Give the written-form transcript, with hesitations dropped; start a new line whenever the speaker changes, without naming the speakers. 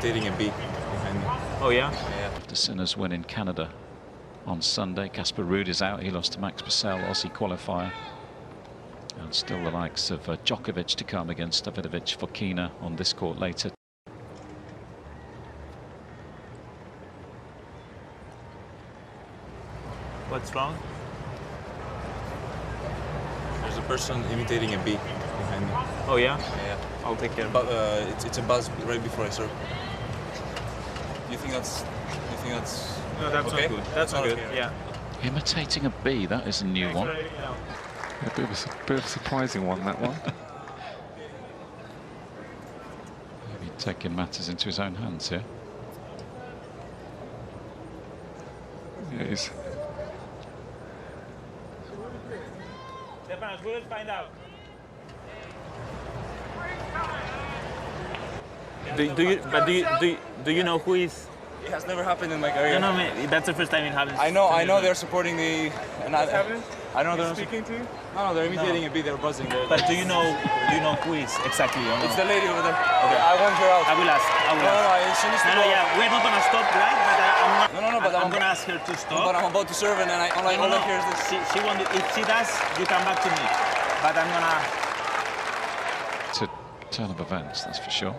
Dating a B behind me.
Oh, yeah?
Yeah.
The Sinners win in Canada on Sunday. Casper Ruud is out. He lost to Max Purcell, Aussie qualifier. And still the likes of Djokovic to come against Davidovich Fokina on this court later.
What's wrong?
There's a person imitating a bee behind me.
Oh, yeah?
Yeah.
I'll take care.
But it's a buzz right before I serve. Do you think that's?
No, that's
okay?
not good. That's not good.
Okay.
Yeah.
Imitating a bee, that is a new one.
A bit of a surprising one, that one.
Maybe taking matters into his own hands here.
Yeah, he's
Stefanos, we'll find out. Do you know who is?
It has never happened in my career.
No, that's the first time it happens.
I know they're supporting the. I know they're
speaking to you?
No, they're imitating a bee. They're buzzing.
But do you know who is exactly? Or no?
It's the lady over there. Okay. I want her out.
I will ask.
No, she needs to go.
Yeah, we're not gonna stop, right? But I'm
I'm
gonna ask her to stop.
But I'm about to serve, and then all I hear is this.
She won't. If she does, you come back to me. But I'm gonna.
It's a turn of events, that's for sure.